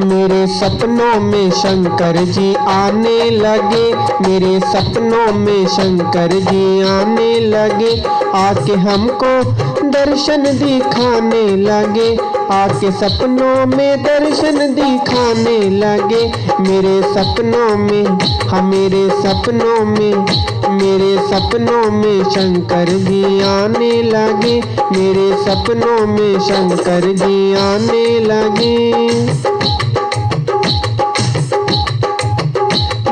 मेरे सपनों में शंकर जी आने लगे, मेरे सपनों में शंकर जी आने लगे, आके हमको दर्शन दिखाने लगे, आके सपनों में दर्शन दिखाने लगे। मेरे सपनों में, हाँ मेरे सपनों में, मेरे सपनों में शंकर जी आने लगे, मेरे सपनों में शंकर जी आने लगे।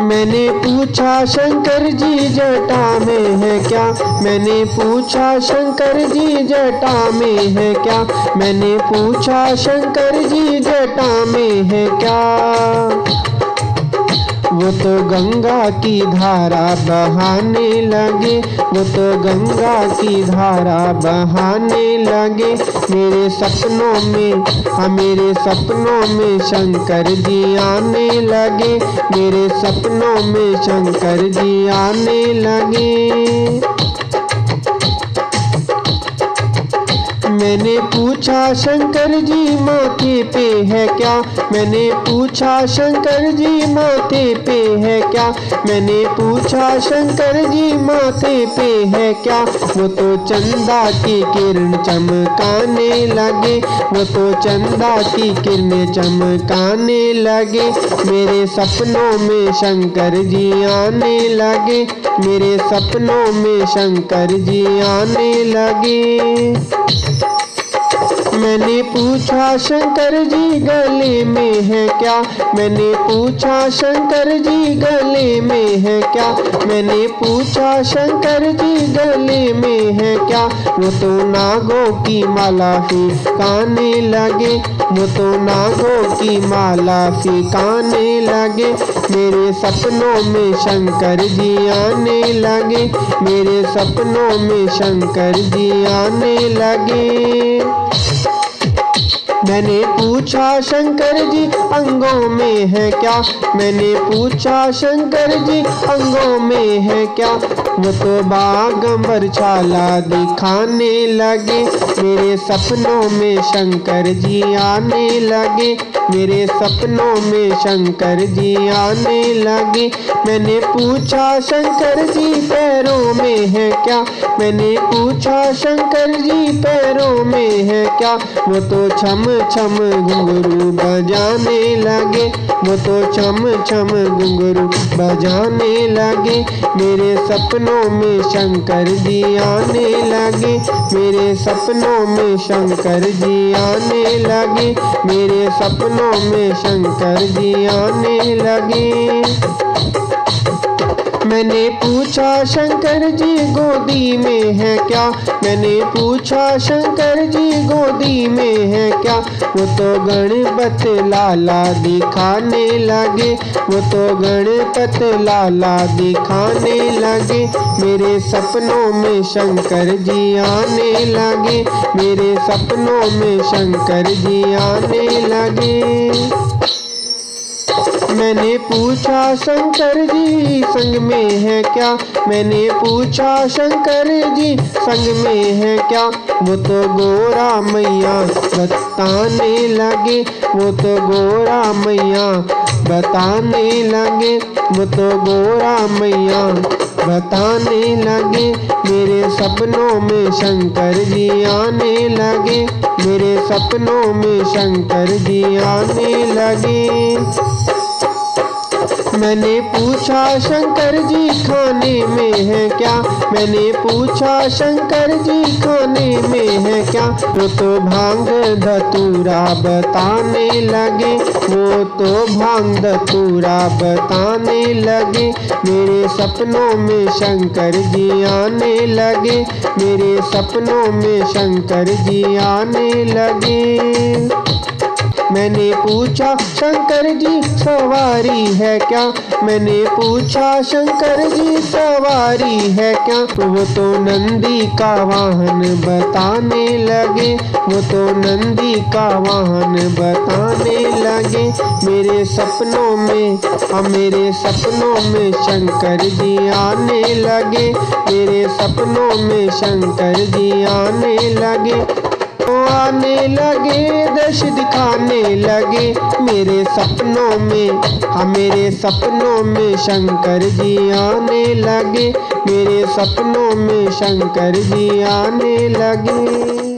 मैंने पूछा शंकर जी जटा में है क्या, मैंने पूछा शंकर जी जटा में है क्या, मैंने पूछा शंकर जी जटा में है क्या। वो तो गंगा की धारा बहाने लगे, वो तो गंगा की धारा बहाने लगे। मेरे सपनों में, हाँ मेरे सपनों में शंकर जी आने लगे, मेरे सपनों में शंकर जी आने लगे। मैंने पूछा शंकर जी माथे पे है क्या, मैंने पूछा शंकर जी माथे पे है क्या, मैंने पूछा शंकर जी माथे पे है क्या। वो तो चंदा की किरण चमकाने लगे, वो तो चंदा की किरण चमकाने लगे। मेरे सपनों में शंकर जी आने लगे, मेरे सपनों में शंकर जी आने लगे। मैंने पूछा शंकर जी गले में है क्या, मैंने पूछा शंकर जी गले में है क्या, मैंने पूछा शंकर जी गले में है क्या। वो तो नागों की माला फिकाने लगे, वो तो नागों की माला फिकाने लगे। मेरे सपनों में शंकर जी आने लगे, मेरे सपनों में शंकर जी आने लगे। मैंने पूछा शंकर जी अंगों में है क्या, मैंने पूछा शंकर जी अंगों में है क्या। वो तो बागंबर छाला दिखाने लगे, मेरे सपनों में शंकर जी आने लगे, मेरे सपनों में शंकर जी आने लगे। मैंने पूछा शंकर जी पैरों में है क्या, मैंने पूछा शंकर जी पैरों में है क्या। वो तो छम छम घुंघरू बजाने लगे, वो तो छम छम घुंघरू बजाने लगे। मेरे सपनों में शंकर जी आने लगे, मेरे सपनों में शंकर जी आने लगे, मेरे सपनों में शंकर जी आने लगे। मैंने पूछा शंकर जी गोदी में है क्या, मैंने पूछा शंकर जी गोदी में है क्या। वो तो गणपत लाला दिखाने लगे, वो तो गणपत लाला दिखाने लगे। मेरे सपनों में शंकर जी आने लगे, मेरे सपनों में शंकर जी आने लगे। मैंने पूछा शंकर जी संग में है क्या, मैंने पूछा शंकर जी संग में है क्या। वो तो गोरा मैया बताने लगे, वो तो गोरा मैया बताने लगे, वो तो गोरा मैया बताने लगे। मेरे सपनों में शंकर जी आने लगे, मेरे सपनों में शंकर जी आने लगे। मैंने पूछा शंकर जी खाने में है क्या, मैंने पूछा शंकर जी खाने में है क्या। वो तो भांग धतूरा बताने लगे, वो तो भांग धतूरा बताने लगे। मेरे सपनों में शंकर जी आने लगे, मेरे सपनों में शंकर जी आने लगे। मैंने पूछा शंकर जी सवारी है क्या, मैंने पूछा शंकर जी सवारी है क्या। वो तो नंदी का वाहन बताने लगे, वो तो नंदी का वाहन बताने लगे। मेरे सपनों में, हाँ मेरे सपनों में शंकर जी आने लगे, मेरे सपनों में शंकर जी आने लगे। आने लगे दर्श दिखाने लगे मेरे सपनों में, हाँ मेरे सपनों में शंकर जी आने लगे, मेरे सपनों में शंकर जी आने लगे।